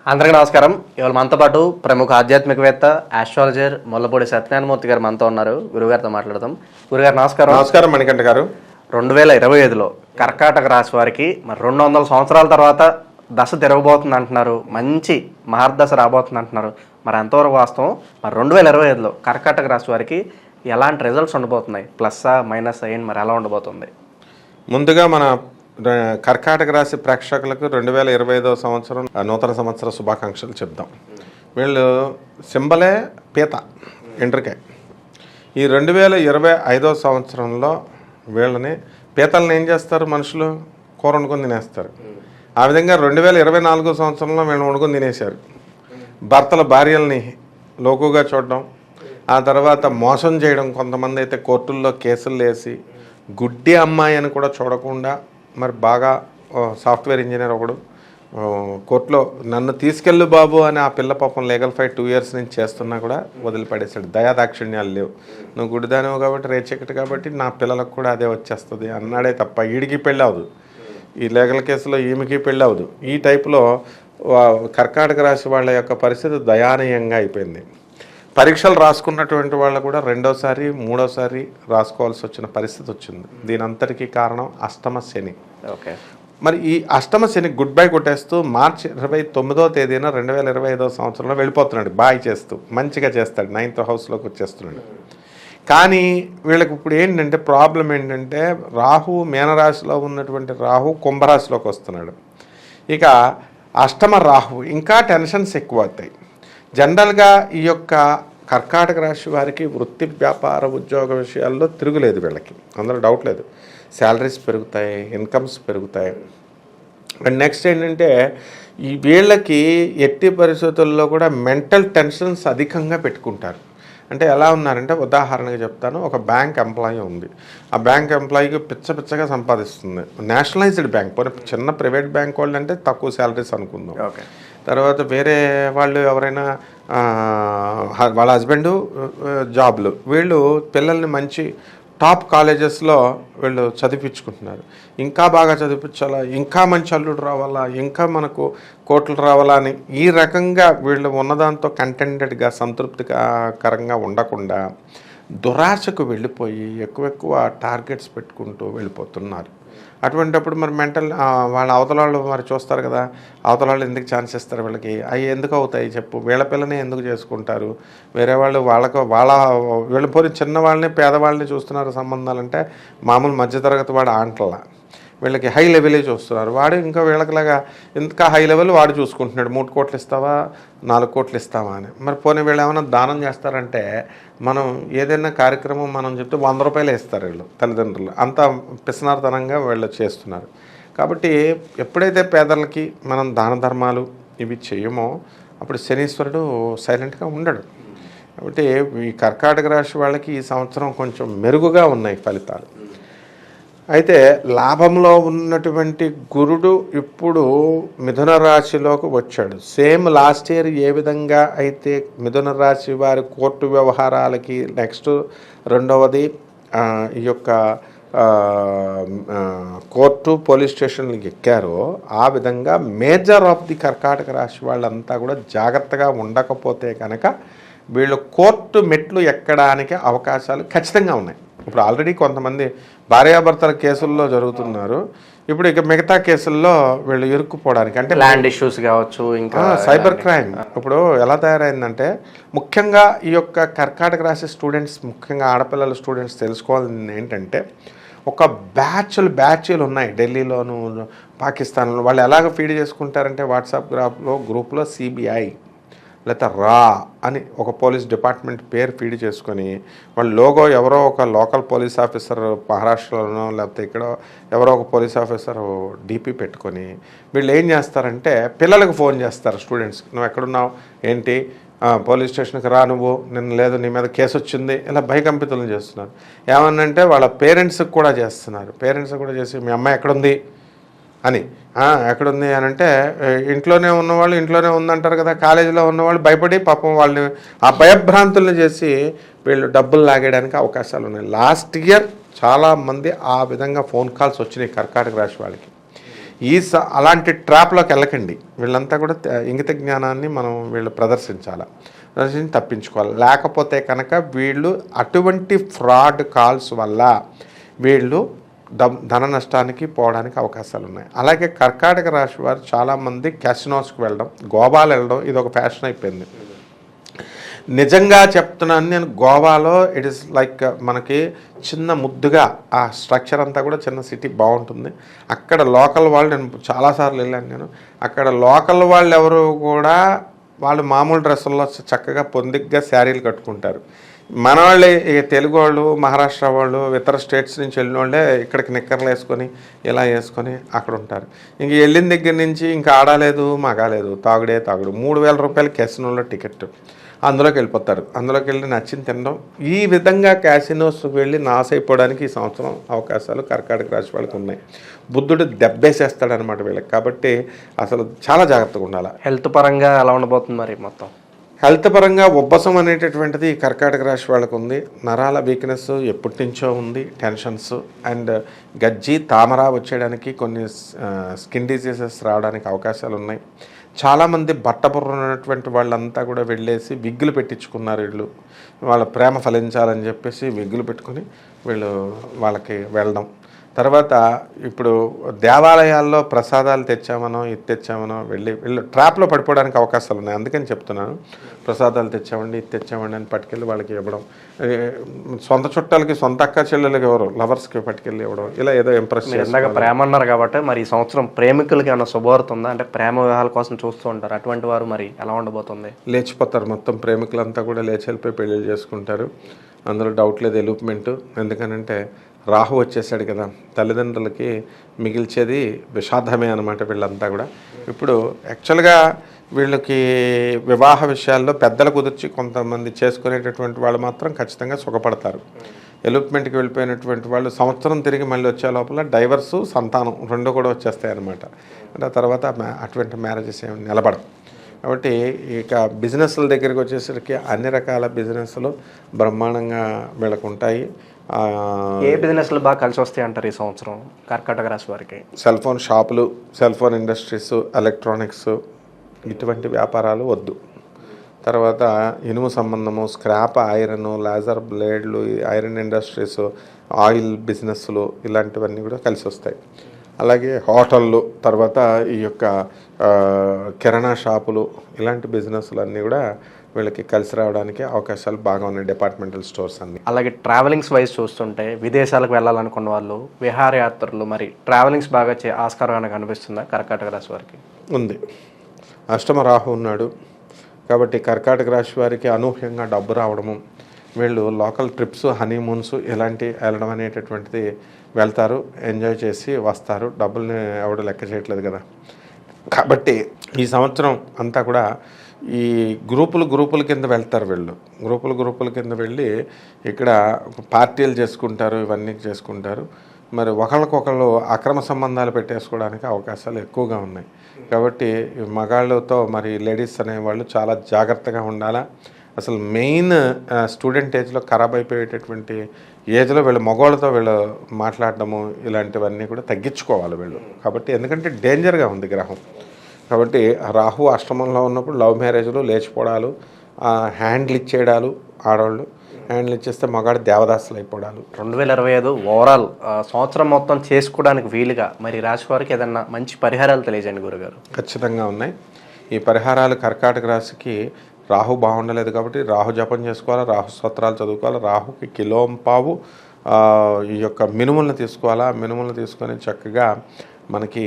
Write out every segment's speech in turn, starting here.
అందరికీ నమస్కారం. ఇవాళ మనతో పాటు ప్రముఖ ఆధ్యాత్మికవేత్త ఆస్ట్రాలజర్ ముల్లపూడి సత్యనారాయణమూర్తి గారు మనతో ఉన్నారు. గురుగారితో మాట్లాడదాం. గురుగారు నమస్కారం. నమస్కారం మణికంఠ గారు. 2025లో కర్కాటక రాశి వారికి మరి 200 సంవత్సరాల తర్వాత దశ తిరగబోతుంది అంటున్నారు. మంచి మహర్దశ రాబోతుంది అంటున్నారు. మరి ఎంతవరకు వాస్తవం? మరి 2025లో కర్కాటక రాశి వారికి ఎలాంటి రిజల్ట్స్ ఉండబోతున్నాయి? ప్లస్సా మైనస్ ఏంటి, మరి ఎలా ఉండబోతుంది? ముందుగా మన కర్కాటక రాశి ప్రేక్షకులకు 2025వ సంవత్సరం నూతన సంవత్సర శుభాకాంక్షలు చెప్దాం. వీళ్ళు సింబలే పీత, ఎండ్రికాయ. ఈ 2025వ సంవత్సరంలో వీళ్ళని పీతలను ఏం చేస్తారు? మనుషులు కూర వండుకొని తినేస్తారు. ఆ విధంగా 2024 సంవత్సరంలో వీళ్ళు వండుకొని తినేశారు. భర్తల భార్యల్ని లోకుగా చూడడం, ఆ తర్వాత మోసం చేయడం. కొంతమంది అయితే కోర్టుల్లో కేసులు వేసి గుడ్డి అమ్మాయి అని కూడా చూడకుండా, మరి బాగా సాఫ్ట్వేర్ ఇంజనీర్ ఒకడు కోర్టులో నన్ను తీసుకెళ్ళు బాబు అని ఆ పిల్ల పాపం లీగల్ ఫైట్ 2 years నుంచి చేస్తున్నా కూడా వదిలిపడేశాడు. దయాదాక్షిణ్యాలు లేవు. నువ్వు గుడిదానివు కాబట్టి, రేచెక్కటి కాబట్టి నా పిల్లలకు కూడా అదే వచ్చేస్తుంది అన్నాడే తప్ప ఈడికి పెళ్ళి అవ్వదు, ఈ లీగల్ కేసులో ఈమెకి పెళ్ళి అవ్వదు. ఈ టైపులో కర్కాటక రాశి వాళ్ళ యొక్క పరిస్థితి దయానీయంగా అయిపోయింది. పరీక్షలు రాసుకున్నటువంటి వాళ్ళు కూడా 2వసారి 3వసారి రాసుకోవాల్సి వచ్చిన పరిస్థితి వచ్చింది. దీని అంతటికీ కారణం అష్టమ శని. ఓకే. మరి ఈ అష్టమ శని గుడ్ బై కొట్టేస్తూ మార్చి 29వ తేదీన 2025వ సంవత్సరంలో వెళ్ళిపోతున్నాడు. బాయ్ చేస్తూ మంచిగా చేస్తాడు, 9th హౌస్లోకి వచ్చేస్తున్నాడు. కానీ వీళ్ళకి ఇప్పుడు ఏంటంటే ప్రాబ్లం ఏంటంటే రాహు మీనరాశిలో ఉన్నటువంటి రాహు కుంభరాశిలోకి వస్తున్నాడు. ఇక అష్టమ రాహు ఇంకా టెన్షన్స్ ఎక్కువ అవుతాయి. జనరల్గా ఈ యొక్క కర్కాటక రాశి వారికి వృత్తి వ్యాపార ఉద్యోగ విషయాల్లో తిరుగులేదు. వీళ్ళకి అందులో డౌట్ లేదు. శాలరీస్ పెరుగుతాయి, ఇన్కమ్స్ పెరుగుతాయి. అండ్ నెక్స్ట్ ఏంటంటే ఈ వీళ్ళకి ఎట్టి పరిస్థితుల్లో కూడా మెంటల్ టెన్షన్స్ అధికంగా పెట్టుకుంటారు. అంటే ఎలా ఉన్నారంటే ఉదాహరణగా చెప్తాను, ఒక బ్యాంక్ ఎంప్లాయీ ఉంది. ఆ బ్యాంక్ ఎంప్లాయీకి పిచ్చగా సంపాదిస్తుంది. నేషనలైజ్డ్ బ్యాంక్, చిన్న ప్రైవేట్ బ్యాంక్ వాళ్ళు అంటే తక్కువ శాలరీస్ అనుకుందాం. ఓకే. తర్వాత వేరే వాళ్ళు ఎవరైనా వాళ్ళ హస్బెండు జాబ్లు, వీళ్ళు పిల్లల్ని మంచి టాప్ కాలేజెస్లో వీళ్ళు చదివించుకుంటున్నారు. ఇంకా బాగా చదివించాలా, ఇంకా మంచి అల్లుడు రావాలా, ఇంకా మనకు కోట్లు రావాలా అని ఈ రకంగా వీళ్ళు ఉన్నదాంతో కంటెంటెడ్గా సంతృప్తికరంగా ఉండకుండా దురాశకు వెళ్ళిపోయి ఎక్కువ టార్గెట్స్ పెట్టుకుంటూ వెళ్ళిపోతున్నారు. అటువంటిప్పుడు మరి మెంటల్ వాళ్ళ అవతల వాళ్ళు మరి చూస్తారు కదా, అవతల వాళ్ళు ఎందుకు ఛాన్స్ ఇస్తారు వీళ్ళకి? అవి ఎందుకు అవుతాయి చెప్పు? వీళ్ళ పిల్లనే ఎందుకు చేసుకుంటారు? వేరే వాళ్ళు వీళ్ళ పోయి చిన్నవాళ్ళని పేదవాళ్ళని చూస్తున్నారు సంబంధాలంటే. మామూలు మధ్యతరగతి వాడు ఆంటలా, వీళ్ళకి హై లెవెలే చూస్తున్నారు. వాడు ఇంకా వీళ్ళకిలాగా ఇంకా హై లెవెల్ వాడు చూసుకుంటున్నాడు. 3 కోట్లు ఇస్తావా, 4 కోట్లు ఇస్తావా అని. మరి పోనీ వీళ్ళు ఏమైనా దానం చేస్తారంటే, మనం ఏదైనా కార్యక్రమం మనం చెప్తే 100 రూపాయలే ఇస్తారు వీళ్ళు తల్లిదండ్రులు. అంత పిసనార్తనంగా వీళ్ళు చేస్తున్నారు. కాబట్టి ఎప్పుడైతే పేదలకి మనం దాన ధర్మాలు ఇవి చేయమో అప్పుడు శనీశ్వరుడు సైలెంట్గా ఉండడు. కాబట్టి ఈ కర్కాటక రాశి వాళ్ళకి ఈ సంవత్సరం కొంచెం మెరుగుగా ఉన్నాయి ఫలితాలు. అయితే లాభంలో ఉన్నటువంటి గురుడు ఇప్పుడు మిథున రాశిలోకి వచ్చాడు. సేమ్ లాస్ట్ ఇయర్ ఏ విధంగా అయితే మిథున రాశి వారి కోర్టు వ్యవహారాలకి నెక్స్ట్ రెండవది ఈ యొక్క కోర్టు పోలీస్ స్టేషన్లకి ఎక్కారో, ఆ విధంగా మేజర్ ఆఫ్ ది కర్కాటక రాశి వాళ్ళంతా కూడా జాగ్రత్తగా ఉండకపోతే కనుక వీళ్ళు కోర్టు మెట్లు ఎక్కడానికి అవకాశాలు ఖచ్చితంగా ఉన్నాయి. ఇప్పుడు ఆల్రెడీ కొంతమంది భార్యాభర్తల కేసుల్లో జరుగుతున్నారు. ఇప్పుడు ఇక మిగతా కేసుల్లో వీళ్ళు ఇరుక్కుపోవడానికి, అంటే ల్యాండ్ ఇష్యూస్ కావచ్చు, ఇంకా సైబర్ క్రైమ్ ఇప్పుడు ఎలా తయారైందంటే, ముఖ్యంగా ఈ యొక్క కర్కాటక రాశి స్టూడెంట్స్, ముఖ్యంగా ఆడపిల్లల స్టూడెంట్స్ తెలుసుకోవాల్సింది ఏంటంటే, ఒక బ్యాచ్లు ఉన్నాయి ఢిల్లీలోను పాకిస్తాన్లో. వాళ్ళు ఎలాగ ఫీడ్ చేసుకుంటారంటే వాట్సాప్ గ్రూప్లో సిబిఐ లేకపోతే రా అని ఒక పోలీస్ డిపార్ట్మెంట్ పేరు ఫీడ్ చేసుకొని వాళ్ళు లోగో ఎవరో ఒక లోకల్ పోలీస్ ఆఫీసర్ మహారాష్ట్రలోనో లేకపోతే ఇక్కడ ఎవరో ఒక పోలీస్ ఆఫీసర్ డీపీ పెట్టుకొని వీళ్ళు ఏం చేస్తారంటే పిల్లలకు ఫోన్ చేస్తారు. స్టూడెంట్స్, నువ్వు ఎక్కడున్నావు, ఏంటి, పోలీస్ స్టేషన్కి రా, నువ్వు నిన్న లేదు, నీ మీద కేసు వచ్చింది, ఇలా భయకంపితులను చేస్తున్నారు. ఏమన్నంటే వాళ్ళ పేరెంట్స్కి కూడా చేస్తున్నారు. పేరెంట్స్కి కూడా చేసి మీ అమ్మాయి ఎక్కడుంది అని, ఎక్కడుంది అని అంటే ఇంట్లోనే ఉన్నవాళ్ళు ఇంట్లోనే ఉందంటారు కదా, కాలేజీలో ఉన్నవాళ్ళు భయపడి పాపం వాళ్ళని ఆ భయభ్రాంతులను చేసి వీళ్ళు డబ్బులు లాగేయడానికి అవకాశాలు ఉన్నాయి. లాస్ట్ ఇయర్ చాలామంది ఆ విధంగా ఫోన్ కాల్స్ వచ్చినాయి కర్కాటక రాశి వాళ్ళకి. అలాంటి ట్రాప్లోకి వెళ్ళకండి. వీళ్ళంతా కూడా ఇంగిత జ్ఞానాన్ని మనం వీళ్ళు ప్రదర్శించి తప్పించుకోవాలి. లేకపోతే కనుక వీళ్ళు అటువంటి ఫ్రాడ్ కాల్స్ వల్ల వీళ్ళు ధన నష్టానికి పోవడానికి అవకాశాలు ఉన్నాయి. అలాగే కర్కాటక రాశి వారు చాలామంది క్యాసినోస్కి వెళ్ళడం, గోవాలు వెళ్ళడం ఇది ఒక ఫ్యాషన్ అయిపోయింది. నిజంగా చెప్తున్నాను నేను, గోవాలో ఇట్ ఈస్ లైక్ మనకి చిన్న ముద్దుగా ఆ స్ట్రక్చర్ అంతా కూడా చిన్న సిటీ బాగుంటుంది. అక్కడ లోకల్ వాళ్ళు, నేను చాలాసార్లు వెళ్ళాను నేను, అక్కడ లోకల్ వాళ్ళు ఎవరు కూడా వాళ్ళు మామూలు డ్రెస్సుల్లో చక్కగా పొందిగ్గా శారీలు కట్టుకుంటారు. మన వాళ్ళే తెలుగు వాళ్ళు, మహారాష్ట్ర వాళ్ళు, ఇతర స్టేట్స్ నుంచి వెళ్ళిన వాళ్ళే ఇక్కడికి నిక్కర్లు వేసుకొని ఇలా వేసుకొని అక్కడ ఉంటారు. ఇంక వెళ్ళిన దగ్గర నుంచి ఇంకా ఆడలేదు మగాలేదు, తాగుడే తాగుడు. 3,000 రూపాయలు క్యాసినోలో టికెట్, అందులోకి వెళ్ళిపోతారు. అందులోకి వెళ్ళి నచ్చింది తినడం. ఈ విధంగా క్యాసినోస్కి వెళ్ళి నాశ అయిపోవడానికి ఈ సంవత్సరం అవకాశాలు కర్కాటక రాశి వాళ్ళకి ఉన్నాయి. బుద్ధుడు దెబ్బేసేస్తాడనమాట వీళ్ళకి. కాబట్టి అసలు చాలా జాగ్రత్తగా ఉండాలి. హెల్త్ పరంగా ఎలా ఉండబోతుంది మరి మొత్తం? హెల్త్ పరంగా ఉబ్బసం అనేటటువంటిది కర్కాటక రాశి వాళ్ళకు ఉంది. నరాల వీక్నెస్ ఎప్పటి నుంచో ఉంది, టెన్షన్స్ అండ్ గజ్జి తామర వచ్చేయడానికి, కొన్ని స్కిన్ డిసీజెస్ రావడానికి అవకాశాలు ఉన్నాయి. చాలామంది బట్టబుర్ర ఉన్నటువంటి వాళ్ళంతా కూడా వెళ్ళేసి విగ్గులు పెట్టించుకున్నారు. వీళ్ళు వాళ్ళ ప్రేమ ఫలించాలని చెప్పేసి విగ్గులు పెట్టుకొని వాళ్ళకి వెళ్ళడం. తర్వాత ఇప్పుడు దేవాలయాల్లో ప్రసాదాలు తెచ్చామనో ఇది తెచ్చామనో వీళ్ళు ట్రాప్లో పడిపోవడానికి అవకాశాలు ఉన్నాయి. అందుకని చెప్తున్నాను, ప్రసాదాలు తెచ్చామండి ఇది తెచ్చామండి అని పట్టుకెళ్ళి వాళ్ళకి ఇవ్వడం, సొంత చుట్టాలకి, సొంత అక్క చెల్లెలకి ఎవరు లవర్స్కి పట్టుకెళ్ళి ఇవ్వడం, ఇలా ఏదో ఇంప్రెస్ చేసి. ప్రేమ అన్నారు కాబట్టి మరి ఈ సంవత్సరం ప్రేమికులకి ఏమైనా శుభవార్త ఉందా? అంటే ప్రేమ వివాహాల కోసం చూస్తూ ఉంటారు, అటువంటి వారు మరి ఎలా ఉండబోతుంది? లేచిపోతారు. మొత్తం ప్రేమికులంతా కూడా లేచి వెళ్ళిపోయి పెళ్ళిళ్ళు చేసుకుంటారు. అందులో డౌట్ లేదు. ఎలూప్మెంట్. ఎందుకనంటే రాహు వచ్చేసాడు కదా, తల్లిదండ్రులకి మిగిల్చేది విషాదమే అనమాట వీళ్ళంతా కూడా. ఇప్పుడు యాక్చువల్గా వీళ్ళకి వివాహ విషయాల్లో పెద్దలు కుదిర్చి కొంతమంది చేసుకునేటటువంటి వాళ్ళు మాత్రం ఖచ్చితంగా సుఖపడతారు. ఎలూప్మెంట్కి వెళ్ళిపోయినటువంటి వాళ్ళు సంవత్సరం తిరిగి మళ్ళీ వచ్చే లోపల డైవర్సు, సంతానం రెండు కూడా వచ్చేస్తాయి అనమాట. అంటే తర్వాత అటువంటి మ్యారేజెస్ ఏమి నిలబడవు. కాబట్టి ఇక బిజినెస్ల దగ్గరికి వచ్చేసరికి అన్ని రకాల బిజినెస్లు బ్రహ్మాండంగా వీళ్ళకు ఉంటాయి. ఏ బిజినెస్లు బాగా కలిసి వస్తాయి అంటారు ఈ సంవత్సరం కర్కాటక రాశి వారికి? సెల్ ఫోన్ షాపులు, సెల్ ఫోన్ ఇండస్ట్రీస్, ఎలక్ట్రానిక్స్, ఇటువంటి వ్యాపారాలు వద్దు. తర్వాత ఇనుము సంబంధము, స్క్రాప్ ఐరన్, లేజర్ బ్లేడ్లు, ఐరన్ ఇండస్ట్రీస్, ఆయిల్ బిజినెస్లు, ఇలాంటివన్నీ కూడా కలిసి వస్తాయి. అలాగే హోటళ్ళు, తర్వాత ఈ యొక్క కిరాణా షాపులు, ఇలాంటి బిజినెస్లు అన్నీ కూడా వీళ్ళకి కలిసి రావడానికి అవకాశాలు బాగా ఉన్నాయి. డిపార్ట్మెంటల్ స్టోర్స్ అన్నీ. అలాగే ట్రావెలింగ్స్ వైజ్ చూస్తుంటే విదేశాలకు వెళ్ళాలనుకున్న వాళ్ళు, విహారయాత్రలు, మరి ట్రావెలింగ్స్ బాగా ఆస్కారంగా కనిపిస్తుందా కర్కాటక రాశి వారికి? ఉంది. అష్టమ రాహు ఉన్నాడు కాబట్టి కర్కాటక రాశి వారికి అనూహ్యంగా డబ్బు రావడము, వీళ్ళు లోకల్ ట్రిప్స్, హనీమూన్స్ ఇలాంటి వెళ్ళడం అనేటటువంటిది వెళ్తారు, ఎంజాయ్ చేసి వస్తారు. డబ్బుల్ని ఎవడు లెక్క చేయట్లేదు కదా. కాబట్టి ఈ సంవత్సరం అంతా కూడా ఈ గ్రూపుల కింద వెళ్తారు. వీళ్ళు గ్రూపుల కింద వెళ్ళి ఇక్కడ పార్టీలు చేసుకుంటారు, ఇవన్నీ చేసుకుంటారు. మరి ఒకళ్ళకొకళ్ళు అక్రమ సంబంధాలు పెట్టేసుకోవడానికి అవకాశాలు ఎక్కువగా ఉన్నాయి. కాబట్టి మగాళ్ళతో మరి లేడీస్ అనేవాళ్ళు చాలా జాగ్రత్తగా ఉండాలా. అసలు మెయిన్ స్టూడెంట్ ఏజ్లో ఖరాబ్ అయిపోయేటటువంటి ఏజ్లో వీళ్ళు మగవాళ్ళతో వీళ్ళు మాట్లాడడము ఇలాంటివన్నీ కూడా తగ్గించుకోవాలి వీళ్ళు. కాబట్టి ఎందుకంటే డేంజర్గా ఉంది గ్రహం. కాబట్టి రాహు అష్టమంలో ఉన్నప్పుడు లవ్ మ్యారేజ్లు, లేచిపోవడాలు, హ్యాండ్లు ఇచ్చేయడాలు, ఆడవాళ్ళు హ్యాండ్లు ఇచ్చేస్తే మగాడు దేవదాసులు అయిపోవడాలు. 2025 ఓవరాల్ సంవత్సరం మొత్తం చేసుకోవడానికి వీలుగా మరి రాశి వారికి ఏదన్నా మంచి పరిహారాలు తెలియజేయండి గురుగారు. ఖచ్చితంగా ఉన్నాయి. ఈ పరిహారాలు కర్కాటక రాశికి రాహు బాగుండలేదు కాబట్టి రాహు జపం చేసుకోవాలి, రాహు స్తోత్రాలు చదువుకోవాలి, రాహుకి కిలోంపావు ఈ యొక్క మినుములను తీసుకోవాలా. మినుములను తీసుకొని చక్కగా మనకి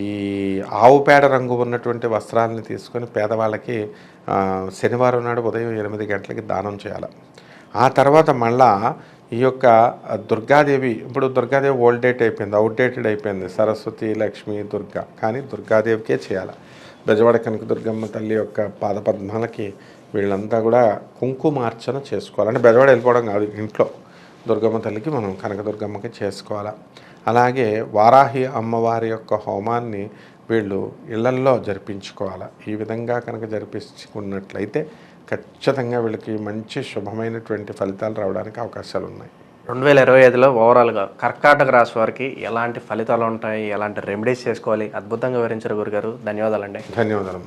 ఈ ఆవు పేడ రంగు ఉన్నటువంటి వస్త్రాలని తీసుకొని పేదవాళ్ళకి శనివారం నాడు ఉదయం 8 గంటలకి దానం చేయాలి. ఆ తర్వాత మళ్ళా ఈ యొక్క దుర్గాదేవి, ఇప్పుడు దుర్గాదేవి ఓల్డ్ అయిపోయింది, అవుట్డేటెడ్ అయిపోయింది. సరస్వతి, లక్ష్మి, దుర్గా, కానీ దుర్గాదేవికే చేయాలి. బెజవాడ కనక దుర్గమ్మ తల్లి యొక్క పాదపద్మాలకి వీళ్ళంతా కూడా కుంకుమార్చన చేసుకోవాలి. అంటే బెజవాడ వెళ్ళిపోవడం కాదు, ఇంట్లో దుర్గమ్మ తల్లికి మనం కనకదుర్గమ్మకి చేసుకోవాలి. అలాగే వారాహి అమ్మవారి యొక్క హోమాన్ని వీళ్ళు ఇళ్లల్లో జరిపించుకోవాలి. ఈ విధంగా కనుక జరిపించుకున్నట్లయితే ఖచ్చితంగా వీళ్ళకి మంచి శుభమైనటువంటి ఫలితాలు రావడానికి అవకాశాలు ఉన్నాయి. 2025లో ఓవరాల్గా కర్కాటక రాశి వారికి ఎలాంటి ఫలితాలు ఉంటాయి, ఎలాంటి రెమెడీస్ చేసుకోవాలి, అద్భుతంగా వివరించారు గురుగారు. ధన్యవాదాలండి. ధన్యవాదాలు.